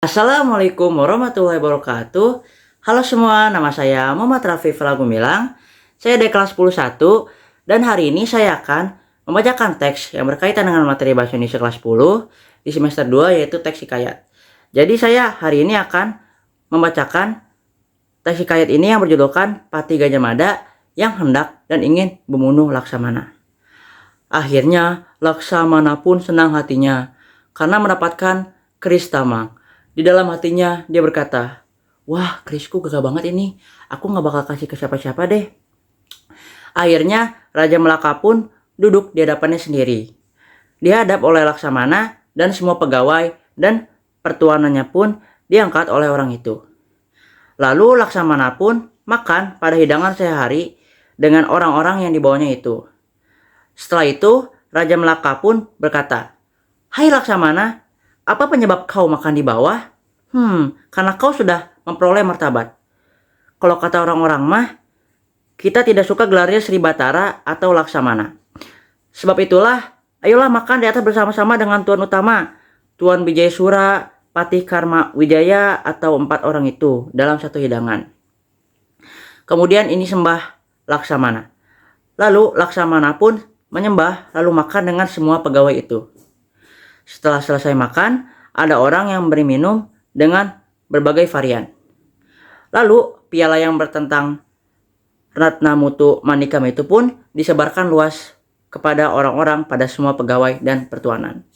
Assalamualaikum warahmatullahi wabarakatuh. Halo semua, nama saya Muhammad Rafif Lagumilang. Saya dari kelas 101 dan hari ini saya akan membacakan teks yang berkaitan dengan materi bahasa Indonesia kelas 10 di semester 2 yaitu teks hikayat. Jadi saya hari ini akan membacakan teks hikayat ini yang berjudulkan Patih Gajah Mada yang hendak dan ingin membunuh Laksamana. Akhirnya Laksamana pun senang hatinya karena mendapatkan keris tamang. Di dalam hatinya dia berkata, "Wah, kerisku gagah banget ini. Aku gak bakal kasih ke siapa-siapa deh." Akhirnya Raja Melaka pun duduk di hadapannya sendiri. Dihadap oleh Laksamana dan semua pegawai dan pertuanannya pun diangkat oleh orang itu. Lalu Laksamana pun makan pada hidangan sehari dengan orang-orang yang dibawanya itu. Setelah itu Raja Melaka pun berkata, "Hai Laksamana, apa penyebab kau makan di bawah? Karena kau sudah memperoleh martabat. Kalau kata orang-orang mah, kita tidak suka gelarnya Sri Batara atau Laksamana. Sebab itulah, ayolah makan di atas bersama-sama dengan Tuan Utama, Tuan Wijayasura, Patih Karma Wijaya atau 4 orang itu dalam satu hidangan." Kemudian ini sembah Laksamana. Lalu Laksamana pun menyembah lalu makan dengan semua pegawai itu. Setelah selesai makan, ada orang yang memberi minum dengan berbagai varian. Lalu piala yang bertentang Ratna Mutu Manikam itu pun disebarkan luas kepada orang-orang pada semua pegawai dan pertuanan.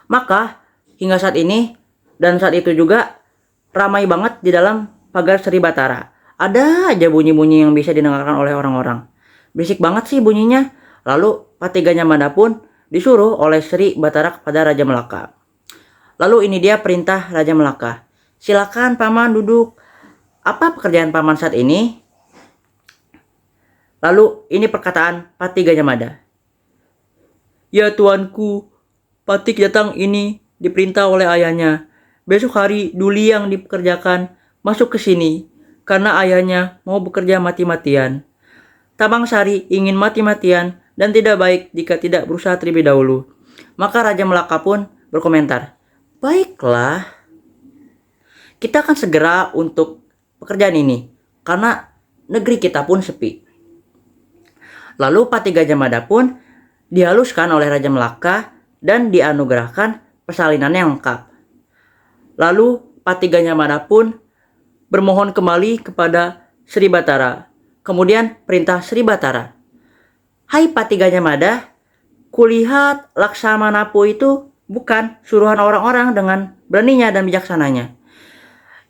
Maka hingga saat ini dan saat itu juga ramai banget di dalam pagar Sri Batara. Ada aja bunyi-bunyi yang bisa didengarkan oleh orang-orang. Berisik banget sih bunyinya. Lalu Patih Gajah Mada pun disuruh oleh Sri Batara kepada Raja Melaka. Lalu ini dia perintah Raja Melaka. "Silakan paman duduk. Apa pekerjaan paman saat ini?" Lalu ini perkataan Patih Gajah Mada. "Ya tuanku, Patih datang ini diperintah oleh ayahnya. Besok hari Duli yang dipekerjakan masuk ke sini karena ayahnya mau bekerja mati-matian. Tabang Sari ingin mati-matian dan tidak baik jika tidak berusaha terlebih dahulu." Maka Raja Melaka pun berkomentar, "Baiklah, kita akan segera untuk pekerjaan ini karena negeri kita pun sepi." Lalu Patih Gajah Mada pun dihaluskan oleh Raja Melaka dan dianugerahkan persalinan yang lengkap. Lalu Patih Gajah Mada pun bermohon kembali kepada Sri Batara. Kemudian perintah Sri Batara, "Hai Patih Gajah Mada, kulihat Laksamana itu bukan suruhan orang-orang dengan beraninya dan bijaksananya.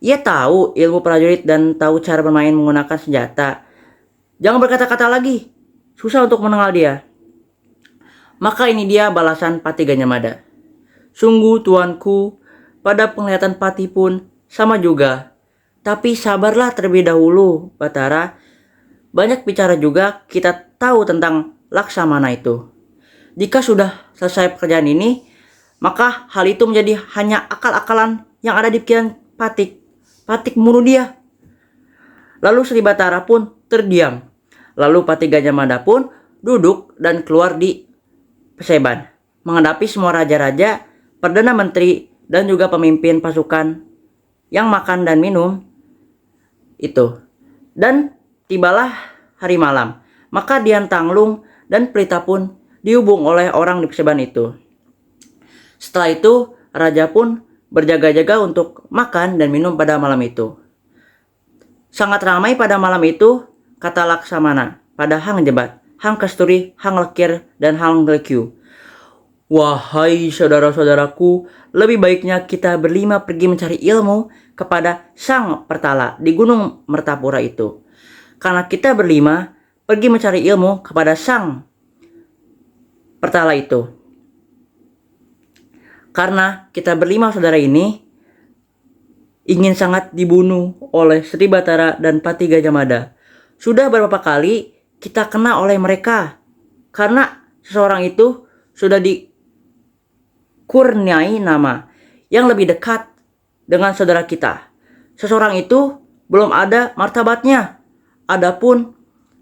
Ia tahu ilmu prajurit dan tahu cara bermain menggunakan senjata. Jangan berkata-kata lagi, susah untuk mengenal dia." Maka ini dia balasan Patih Gajah Mada. "Sungguh tuanku, pada penglihatan Patih pun sama juga. Tapi sabarlah terlebih dahulu, Batara. Banyak bicara juga kita tahu tentang Laksamana itu. Jika sudah selesai pekerjaan ini, maka hal itu menjadi hanya akal-akalan yang ada di pikiran Patih. Patih membunuh dia." Lalu Sri Batara pun terdiam. Lalu Patih Gajah Mada pun duduk dan keluar di Paseban, menghadapi semua raja-raja, perdana menteri, dan juga pemimpin pasukan yang makan dan minum itu. Dan tibalah hari malam. Maka Dian Tanglung dan Pelita pun dihubung oleh orang di Paseban itu. Setelah itu raja pun berjaga-jaga untuk makan dan minum pada malam itu. Sangat ramai pada malam itu, kata Laksamana pada Hang Jebat, Hang Kasturi, Hang Lekir, dan Hang Lekyu. "Wahai saudara-saudaraku, lebih baiknya kita berlima pergi mencari ilmu kepada Sang Pertala di Gunung Mertapura itu. Karena kita berlima pergi mencari ilmu kepada Sang Pertala itu. Karena kita berlima saudara ini ingin sangat dibunuh oleh Sri Batara dan Patih Gajah Mada. Sudah beberapa kali kita kena oleh mereka karena seseorang itu sudah dikurniai nama yang lebih dekat dengan saudara kita. Seseorang itu belum ada martabatnya. Adapun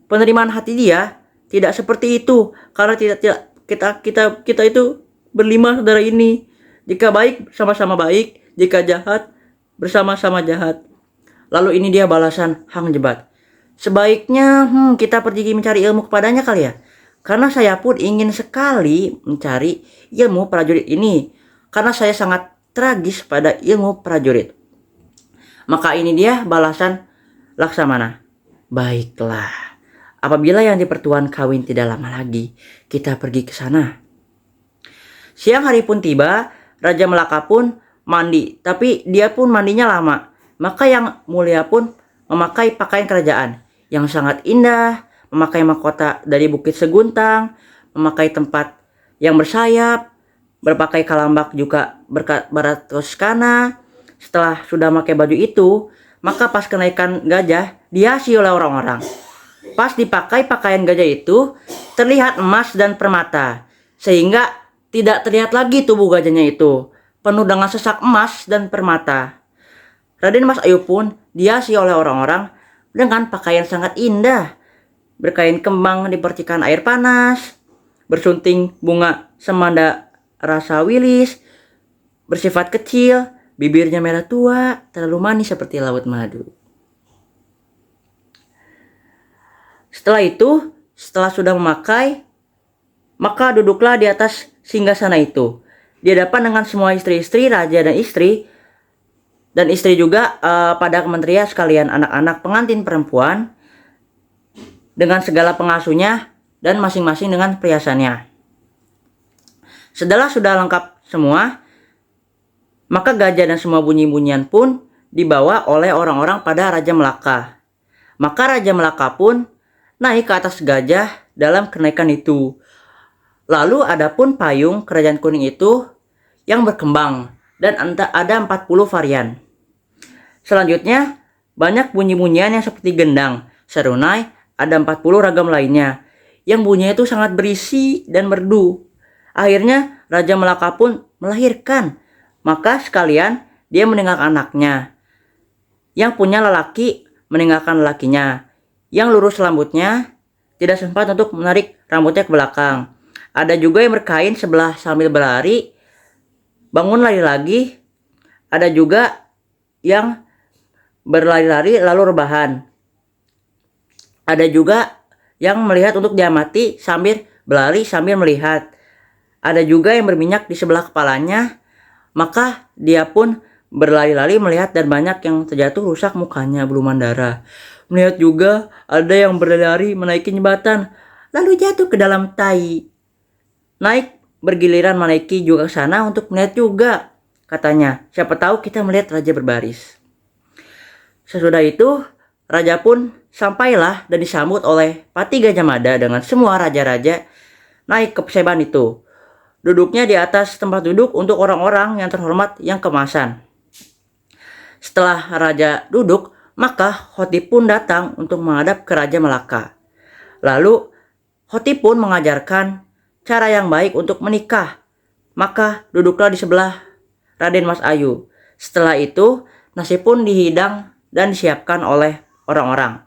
penerimaan hati dia tidak seperti itu karena kita itu berlima saudara ini. Jika baik sama-sama baik, jika jahat bersama-sama jahat. Lalu ini dia balasan Hang Jebat. Sebaiknya kita pergi mencari ilmu kepadanya kali ya. Karena saya pun ingin sekali mencari ilmu prajurit ini. Karena saya sangat tragis pada ilmu prajurit. Maka ini dia balasan Laksamana. Baiklah, apabila yang di pertuan kawin tidak lama lagi, kita pergi ke sana. Siang hari pun tiba, Raja Melaka pun mandi, tapi dia pun mandinya lama. Maka yang mulia pun memakai pakaian kerajaan yang sangat indah, memakai mahkota dari Bukit Seguntang, memakai tempat yang bersayap, berpakai kalambak juga berbarat Toskana. Setelah sudah memakai baju itu, maka pas kenaikan gajah dihiasi oleh orang-orang. Pas dipakai pakaian gajah itu, terlihat emas dan permata, sehingga tidak terlihat lagi tubuh gajahnya itu, penuh dengan sesak emas dan permata. Raden Mas Ayu pun dihiasi oleh orang-orang dengan pakaian sangat indah, berkain kembang di percikan air panas, bersunting bunga semanda rasa wilis, bersifat kecil, bibirnya merah tua, terlalu manis seperti laut madu. Setelah itu, setelah sudah memakai, maka duduklah di atas singgasana itu, di hadapan dengan semua istri-istri raja dan istri juga pada kementerian sekalian, anak-anak pengantin perempuan dengan segala pengasuhnya dan masing-masing dengan perhiasannya. Setelah sudah lengkap semua, maka gajah dan semua bunyi-bunyian pun dibawa oleh orang-orang pada Raja Melaka. Maka Raja Melaka pun naik ke atas gajah dalam kenaikan itu. Lalu ada pun payung kerajaan kuning itu yang berkembang dan ada 40 varian. Selanjutnya, banyak bunyi-bunyian yang seperti gendang, serunai, ada 40 ragam lainnya, yang bunyinya itu sangat berisi dan merdu. Akhirnya, Raja Melaka pun melahirkan, maka sekalian dia meninggalkan anaknya. Yang punya lelaki meninggalkan lelakinya. Yang lurus rambutnya tidak sempat untuk menarik rambutnya ke belakang. Ada juga yang berkain sebelah sambil berlari, bangun lari lagi. Ada juga yang berlari-lari lalu rebahan. Ada juga yang melihat untuk diamati sambil berlari sambil melihat. Ada juga yang berminyak di sebelah kepalanya, maka dia pun berlari-lari melihat dan banyak yang terjatuh rusak mukanya berlumuran darah. Melihat juga ada yang berlari menaiki jembatan lalu jatuh ke dalam tai. Naik bergiliran menaiki juga ke sana untuk melihat juga. Katanya, siapa tahu kita melihat raja berbaris. Sesudah itu, raja pun sampailah dan disambut oleh Pati Gajah Mada dengan semua raja-raja naik ke perseban itu. Duduknya di atas tempat duduk untuk orang-orang yang terhormat yang kemasan. Setelah raja duduk, maka Khotib pun datang untuk menghadap ke Raja Melaka. Lalu, Khotib pun mengajarkan cara yang baik untuk menikah. Maka duduklah di sebelah Raden Mas Ayu. Setelah itu, nasi pun dihidang dan disiapkan oleh orang-orang.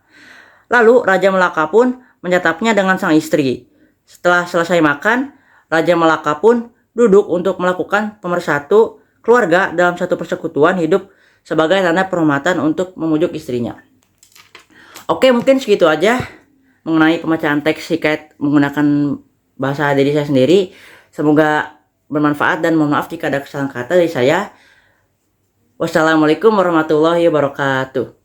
Lalu Raja Melaka pun menyantapnya dengan sang istri. Setelah selesai makan, Raja Melaka pun duduk untuk melakukan pemersatu keluarga dalam satu persekutuan hidup sebagai tanda penghormatan untuk memujuk istrinya. Oke, mungkin segitu aja mengenai pembacaan teks hikayat menggunakan bahasa diri saya sendiri. Semoga bermanfaat dan mohon maaf jika ada kesalahan kata dari saya. Wassalamualaikum warahmatullahi wabarakatuh.